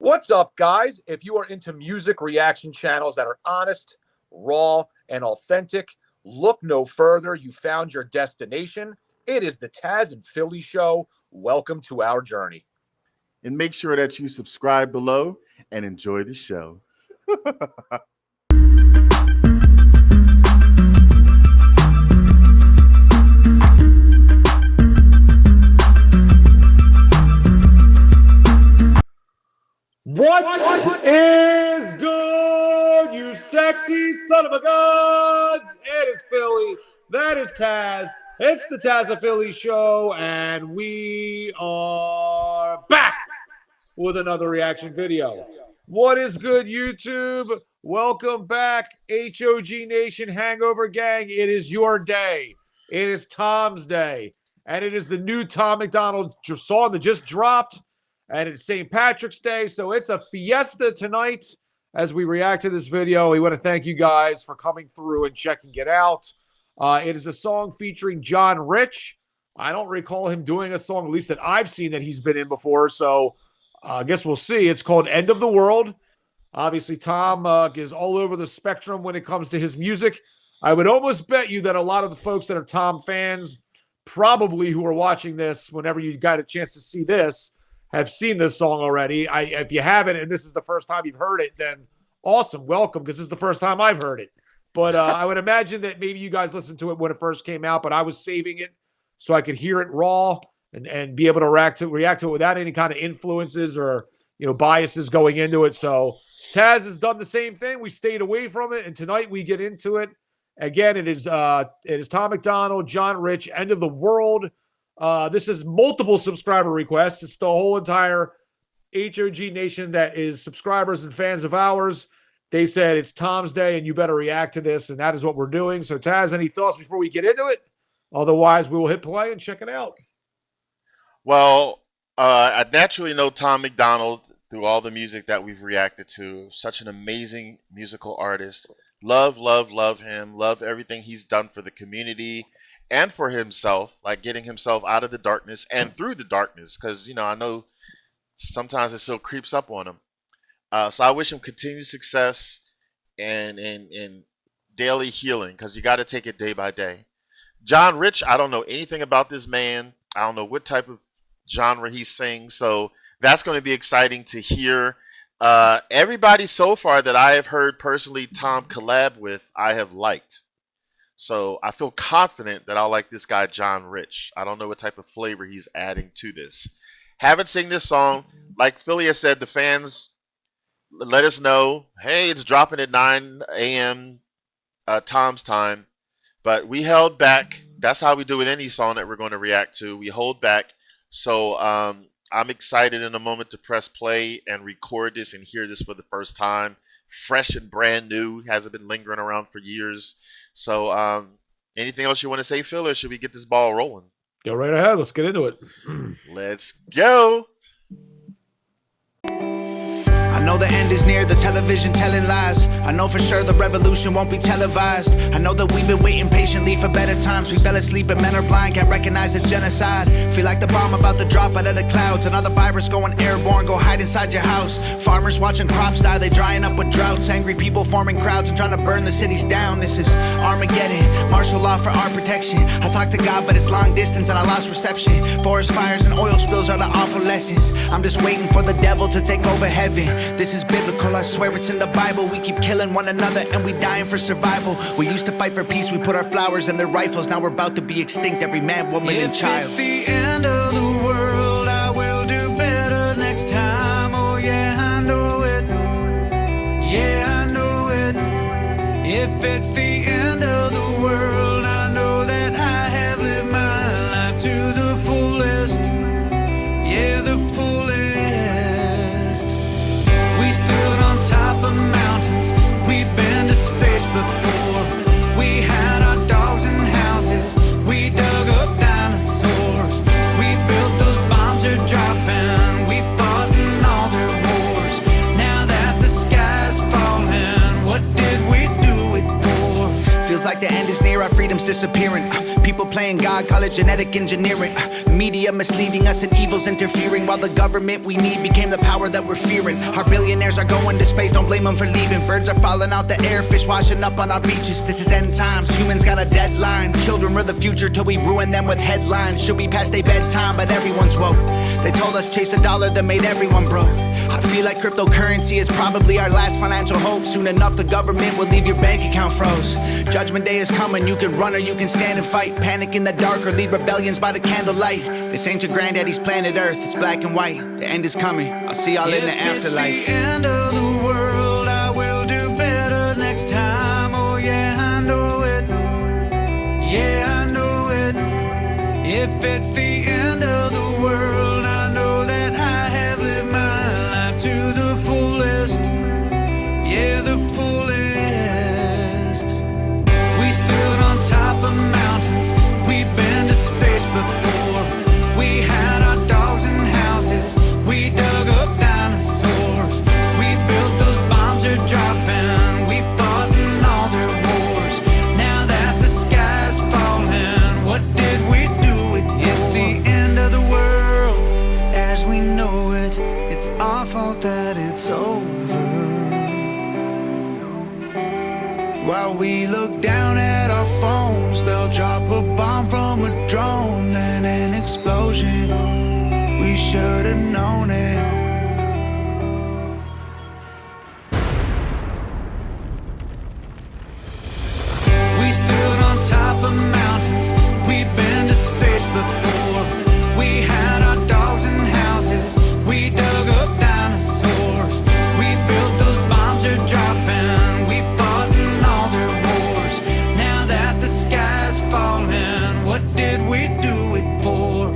What's up, guys? If you are into music reaction channels that are honest, raw, and authentic, look no further. You found your destination. It is the Tazzz and Philly Show. Welcome to our journey. And make sure that you subscribe below and enjoy the show. What is good, you sexy son of a guns? It is Philly. That is Tazzz. It's the Tazzz of Philly Show, and we are back with another reaction video. What is good, YouTube? Welcome back, HOG Nation, Hangover Gang. It is your day. It is Tom's day, and it is the new Tom MacDonald song that just dropped. And it's St. Patrick's Day, so it's a fiesta tonight as we react to this video. We want to thank you guys for coming through and checking it out. It is a song featuring John Rich. I don't recall him doing a song, at least that I've seen, that he's been in before, so I guess we'll see. It's called End of the World. Obviously, Tom is all over the spectrum when it comes to his music. I would almost bet you that a lot of the folks that are Tom fans, probably who are watching this, whenever you got a chance to see this, have seen this song already. If you haven't, and this is the first time you've heard it, then awesome, welcome, because this is the first time I've heard it. But I would imagine that maybe you guys listened to it when it first came out, but I was saving it so I could hear it raw and be able to react to it without any kind of influences or biases going into it. So Tazzz has done the same thing. We stayed away from it, and tonight we get into it. Again, it is Tom MacDonald, John Rich, End of the World. This is multiple subscriber requests. It's the whole entire HOG Nation that is subscribers and fans of ours. They said it's Tom's day and you better react to this, and that is what we're doing. So, Tazzz, any thoughts before we get into it? Otherwise, we will hit play and check it out. Well, I naturally know Tom MacDonald through all the music that we've reacted to. Such an amazing musical artist. Love him. Love everything he's done for the community and for himself, like getting himself out of the darkness and through the darkness, because I know sometimes it still creeps up on him. So I wish him continued success and daily healing, because you got to take it day by day. John Rich, I don't know anything about this man. I don't know what type of genre he sings, so that's going to be exciting to hear. Everybody so far that I have heard personally Tom collab with, I have liked. So I feel confident that I'll like this guy, John Rich. I don't know what type of flavor he's adding to this. Haven't seen this song. Like Philly has said, the fans let us know, hey, it's dropping at 9 a.m. Tom's time. But we held back. That's how we do with any song that we're going to react to. We hold back. So I'm excited in a moment to press play and record this and hear this for the first time. Fresh and brand new, hasn't been lingering around for years. So anything else you want to say, Phil, or should we get this ball rolling? Go right ahead. Let's get into it. Let's go. I know the end is near, the television telling lies. I know for sure the revolution won't be televised. I know that we've been waiting patiently for better times. We fell asleep and men are blind, can't recognize it's genocide. Feel like the bomb about to drop out of the clouds. Another virus going airborne, go hide inside your house. Farmers watching crops die, they drying up with droughts. Angry people forming crowds and trying to burn the cities down. This is Armageddon, martial law for our protection. I talk to God but it's long distance and I lost reception. Forest fires and oil spills are the awful lessons. I'm just waiting for the devil to take over heaven. This is biblical, I swear it's in the Bible. We keep killing one another and we dying for survival. We used to fight for peace, we put our flowers in their rifles. Now we're about to be extinct, every man, woman, and child. If it's the end of the world, I will do better next time. Oh yeah, I know it. Yeah, I know it. If it's the end of the world, I know that I have lived my life to the fullest. Yeah, the fullest. We stood on top of mountains, we've been to space before. We had our dogs and houses, we dug up dinosaurs. We built those bombs are dropping, we fought in all their wars. Now that the sky's falling, what did we do it for? Feels like the end is near, our freedom's disappearing. People playing God, call it genetic engineering. The media misleading us and evil's interfering, while the government we need became the power that we're fearing. Our billionaires are going to space, don't blame them for leaving. Birds are falling out the air, fish washing up on our beaches. This is end times, humans got a deadline. Children are the future till we ruin them with headlines. Should be past their bedtime, but everyone's woke. They told us chase a dollar that made everyone broke. I feel like cryptocurrency is probably our last financial hope. Soon enough the government will leave your bank account froze. Judgment day is coming, you can run or you can stand and fight. Panic in the dark or lead rebellions by the candlelight. This ain't your granddaddy's planet Earth, it's black and white. The end is coming, I'll see y'all in the afterlife. If it's the end of the world, I will do better next time. Oh yeah, I know it. Yeah, I know it. If it's the end of the world, I know that I have lived my life to the fullest. Yeah, the fullest. We stood on top of mountains, we've been to space before. We had our dogs and houses, we dug up dinosaurs. We built those bombs are dropping, we fought in all their wars. Now that the sky's falling, what did we do? It's the end of the world as we know it. It's our fault that it's over. While we look down at our phones, they'll drop a bomb from a drone, then an explosion. We should have known it. We stood on top of mountains, we've been to space before. We had our dogs and houses, we dug up dinosaurs. We built those bombs are dropping, we fought in all their wars. Now that the sky's falling, what did we do it for?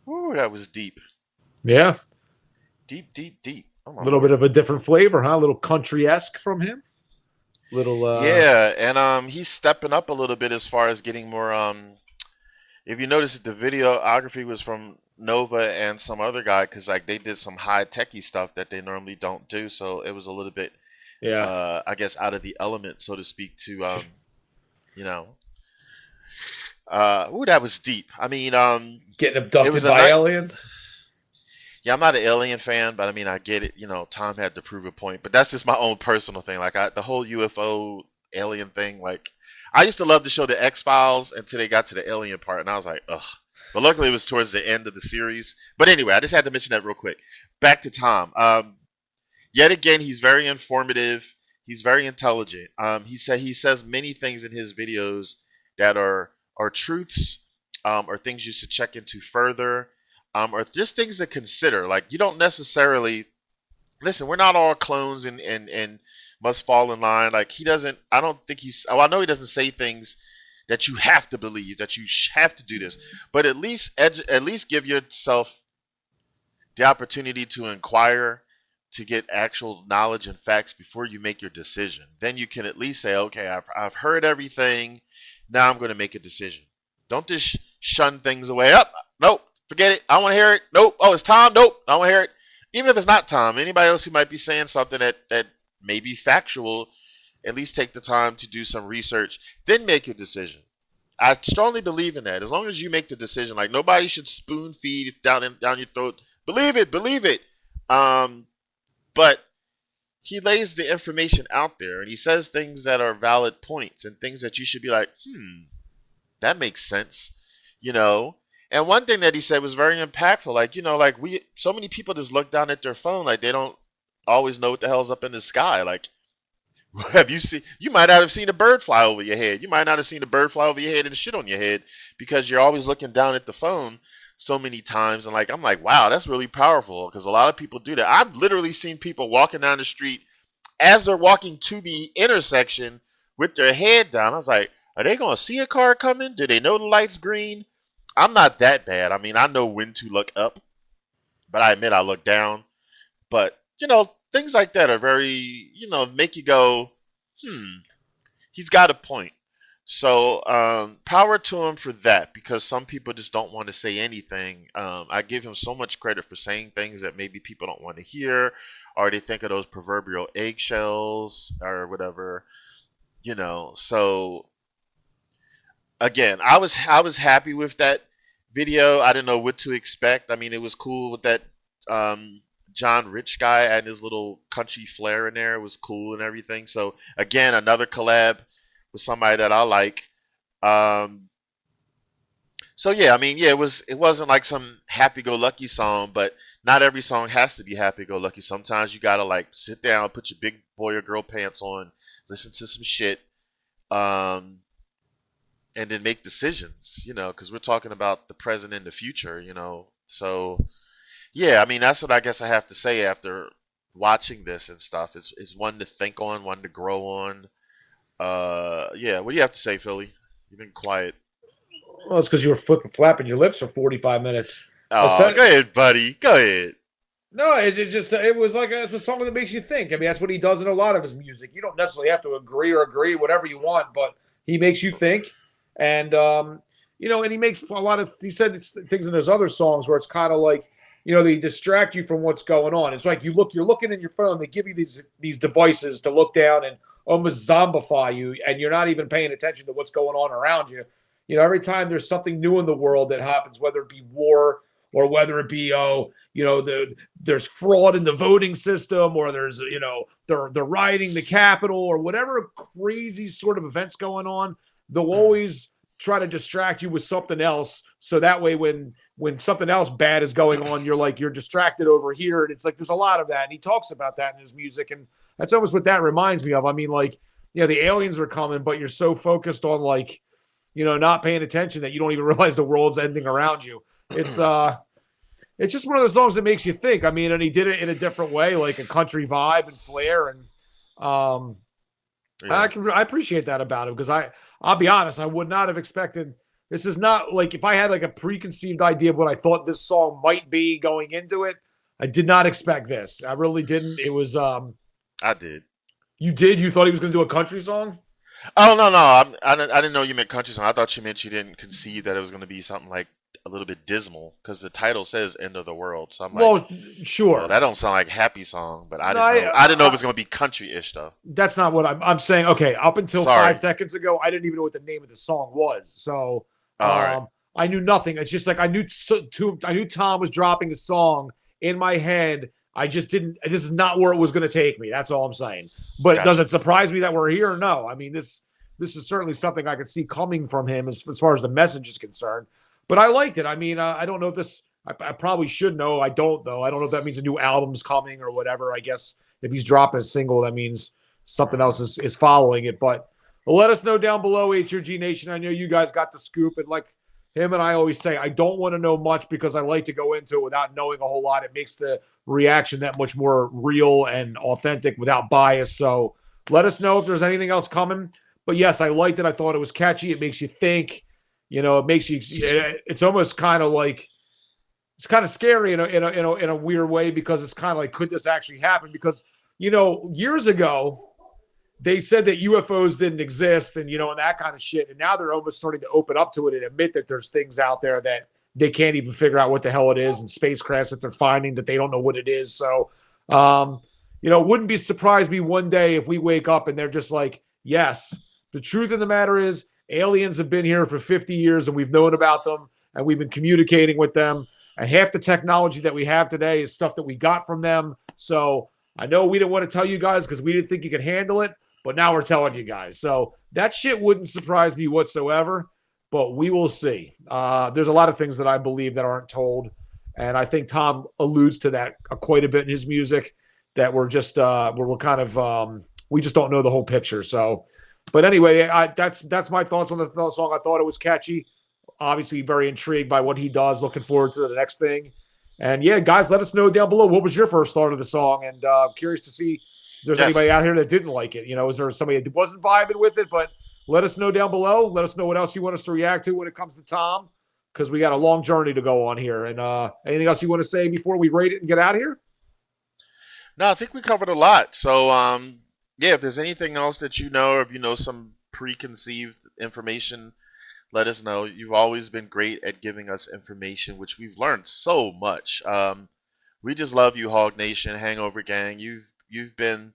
Ooh, that was deep. Yeah. Deep, deep, deep. Oh, A little bit of a different flavor, huh? A little country-esque from him. Little yeah, and he's stepping up a little bit as far as getting more if you notice the videography was from Nova and some other guy, because like they did some high techy stuff that they normally don't do, so it was a little bit I guess out of the element, so to speak, to you know. Ooh, that was deep. I mean, getting abducted by aliens. Yeah, I'm not an Alien fan, but I mean, I get it. You know, Tom had to prove a point, but that's just my own personal thing. Like the whole UFO alien thing. Like, I used to love the show The X-Files until they got to the alien part, and I was like, ugh. But luckily, it was towards the end of the series. But anyway, I just had to mention that real quick. Back to Tom. Yet again, he's very informative. He's very intelligent. He says many things in his videos that are truths, or things you should check into further. Or just things to consider. Like, you don't necessarily listen. We're not all clones and must fall in line. Like, he doesn't. I don't think he's. Oh, I know he doesn't say things that you have to believe, that you have to do this. But at least give yourself the opportunity to inquire, to get actual knowledge and facts before you make your decision. Then you can at least say, okay, I've heard everything. Now I'm going to make a decision. Don't just shun things away. Up, nope. Forget it. I don't want to hear it. Nope. Oh, it's Tom. Nope. I don't want to hear it. Even if it's not Tom, anybody else who might be saying something that may be factual, at least take the time to do some research, then make your decision. I strongly believe in that. As long as you make the decision, like nobody should spoon feed down your throat. Believe it. But he lays the information out there, and he says things that are valid points and things that you should be like, that makes sense, you know. And one thing that he said was very impactful. Like, you know, like so many people just look down at their phone like they don't always know what the hell's up in the sky. Like, you might not have seen a bird fly over your head. You might not have seen a bird fly over your head and shit on your head because you're always looking down at the phone so many times. And like, I'm like, wow, that's really powerful, because a lot of people do that. I've literally seen people walking down the street as they're walking to the intersection with their head down. I was like, are they going to see a car coming? Do they know the light's green? I'm not that bad. I mean, I know when to look up, but I admit I look down. But, you know, things like that are very, you know, make you go, he's got a point. So power to him for that, because some people just don't want to say anything. I give him so much credit for saying things that maybe people don't want to hear, or they think of those proverbial eggshells or whatever, you know. So again, I was happy with that video. I didn't know what to expect. I mean, it was cool with that John Rich guy and his little country flair in there. It was cool and everything. So again, another collab with somebody that I like. Um, so yeah, I mean, yeah, it wasn't like some happy-go-lucky song, but not every song has to be happy-go-lucky. Sometimes you gotta like sit down, put your big boy or girl pants on, listen to some shit, um, and then make decisions. You know, because we're talking about the present and the future. You know, so yeah, I mean, that's what I guess I have to say after watching this and stuff. It's one to think on, one to grow on. Yeah, what do you have to say, Philly? You've been quiet. Well, it's because you were flapping your lips for 45 minutes. Oh, go ahead, buddy. Go ahead. No, it was like it's a song that makes you think. I mean, that's what he does in a lot of his music. You don't necessarily have to agree whatever you want, but he makes you think. And and he makes a lot of. He said things in his other songs where it's kind of like, they distract you from what's going on. It's like you're looking in your phone. They give you these devices to look down and almost zombify you, and you're not even paying attention to what's going on around you. Every time there's something new in the world that happens, whether it be war or whether it be there's fraud in the voting system, or there's they're rioting the Capitol, or whatever crazy sort of events going on, they'll always try to distract you with something else. So that way, when something else bad is going on, you're distracted over here. And it's like there's a lot of that, and he talks about that in his music, and that's almost what that reminds me of. I mean, like, the aliens are coming, but you're so focused on not paying attention that you don't even realize the world's ending around you. It's just one of those songs that makes you think. I mean, and he did it in a different way, like a country vibe and flair, and Yeah. I appreciate that about him, because I'll be honest, I would not have expected. This is not like, if I had like a preconceived idea of what I thought this song might be going into it, I did not expect this. I really didn't. It was I did. You did? You thought he was going to do a country song? Oh no, I didn't know you meant country song. I thought you meant you didn't conceive that it was going to be something like a little bit dismal, because the title says "End of the World." So I'm like, Well, sure. well, that don't sound like happy song, but I No, didn't know. I didn't know it was going to be country-ish though. That's not what I'm saying. Okay, up until Sorry. 5 seconds ago, I didn't even know what the name of the song was. So All right. I knew nothing. It's just like I knew Tom was dropping a song in my head. I just didn't. This is not where it was going to take me. That's all I'm saying. But Gotcha. does it surprise me that we're here? No. I mean, this is certainly something I could see coming from him as far as the message is concerned. But I liked it. I mean, I don't know if this. I probably should know. I don't, though. I don't know if that means a new album's coming or whatever. I guess if he's dropping a single, that means something else is following it. But let us know down below, HRG Nation. I know you guys got the scoop, and like him and I always say, I don't want to know much, because I like to go into it without knowing a whole lot. It makes the reaction that much more real and authentic without bias. So let us know if there's anything else coming. But yes, I liked it. I thought it was catchy. It makes you think. It makes you. It's almost kind of like, it's kind of scary in a weird way, because it's kind of like, could this actually happen? Because years ago they said that UFOs didn't exist, and and that kind of shit, and now they're almost starting to open up to it and admit that there's things out there that they can't even figure out what the hell it is, and spacecrafts that they're finding that they don't know what it is. So, wouldn't be surprised me one day if we wake up and they're just like, yes, the truth of the matter is aliens have been here for 50 years and we've known about them and we've been communicating with them. And half the technology that we have today is stuff that we got from them. So I know we didn't want to tell you guys because we didn't think you could handle it, but now we're telling you guys. So that shit wouldn't surprise me whatsoever, but we will see. There's a lot of things that I believe that aren't told. And I think Tom alludes to that quite a bit in his music, that we're just, we're kind of, we just don't know the whole picture. So, but anyway, that's my thoughts on the song. I thought it was catchy. Obviously, very intrigued by what he does. Looking forward to the next thing. And yeah, guys, let us know down below, what was your first thought of the song? And curious to see if there's anybody out here that didn't like it. Is there somebody that wasn't vibing with it? But let us know down below. Let us know what else you want us to react to when it comes to Tom, because we got a long journey to go on here. And anything else you want to say before we rate it and get out of here? No, I think we covered a lot. So, yeah, if there's anything else that or if some preconceived information, let us know. You've always been great at giving us information, which we've learned so much. We just love you, Hog Nation, Hangover Gang. You've been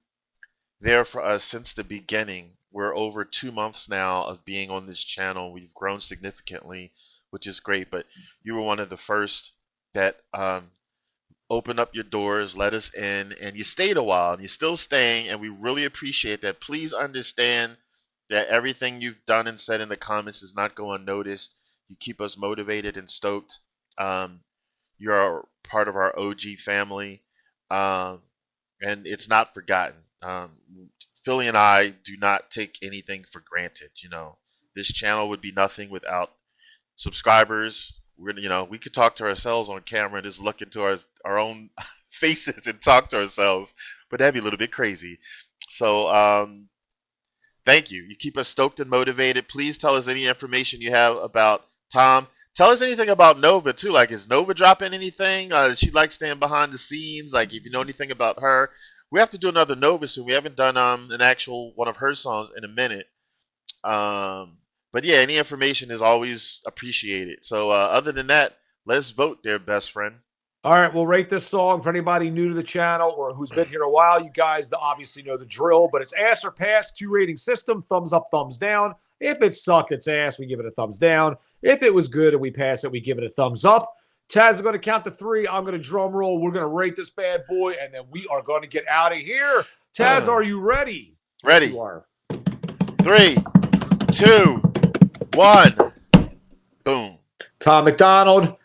there for us since the beginning. We're over 2 months now of being on this channel. We've grown significantly, which is great. But you were one of the first that opened up your doors, let us in, and you stayed a while, and you're still staying, and we really appreciate that. Please understand that everything you've done and said in the comments does not go unnoticed. You keep us motivated and stoked. You're part of our OG family, and it's not forgotten. Philly and I do not take anything for granted. You know, this channel would be nothing without subscribers. We could talk to ourselves on camera and just look into our own faces and talk to ourselves, but that'd be a little bit crazy. So thank you. You keep us stoked and motivated. Please tell us any information you have about Tom. Tell us anything about Nova too. Like, is Nova dropping anything? She likes staying behind the scenes. Like, if you know anything about her, we have to do another Nova soon. We haven't done an actual one of her songs in a minute. But yeah, any information is always appreciated. So other than that, let's vote there, best friend. All right, we'll rate this song for anybody new to the channel or who's been here a while. You guys obviously know the drill, but it's ass or pass, 2 rating system, thumbs up, thumbs down. If it sucked, it's ass, we give it a thumbs down. If it was good and we pass it, we give it a thumbs up. Tazzz is going to count to 3. I'm going to drum roll. We're going to rate this bad boy, and then we are going to get out of here. Tazzz, are you ready? Ready. Yes, you are. 3, 2, 1. Boom. Tom MacDonald,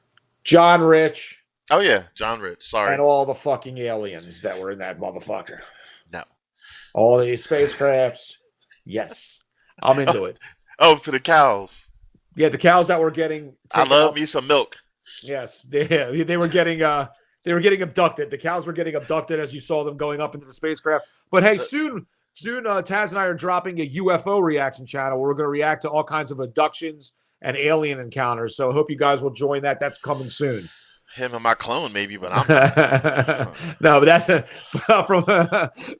John Rich, Oh yeah, John Rich. Sorry. and all the fucking aliens that were in that motherfucker. No. All the spacecrafts. Yes. I'm into it. Oh, for the cows. Yeah, the cows that were getting I taken love up. me some milk. Yes, they were getting abducted. The cows were getting abducted as you saw them going up into the spacecraft. But hey, soon, Tazzz and I are dropping a UFO reaction channel where we're going to react to all kinds of abductions and alien encounters. So I hope you guys will join that. That's coming soon. Him and my clone, maybe, but I'm No, but that's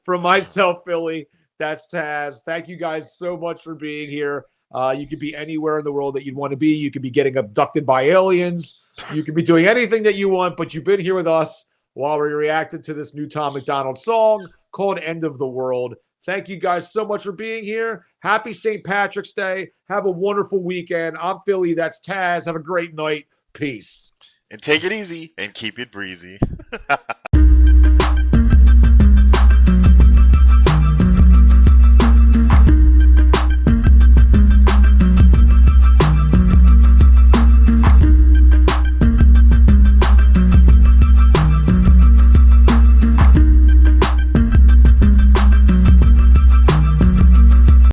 from myself, Philly. That's Tazzz. Thank you guys so much for being here. You could be anywhere in the world that you'd want to be. You could be getting abducted by aliens. You could be doing anything that you want, but you've been here with us while we reacted to this new Tom MacDonald song called End of the World. Thank you guys so much for being here. Happy St. Patrick's Day. Have a wonderful weekend. I'm Philly. That's Tazzz. Have a great night. Peace. and take it easy and keep it breezy.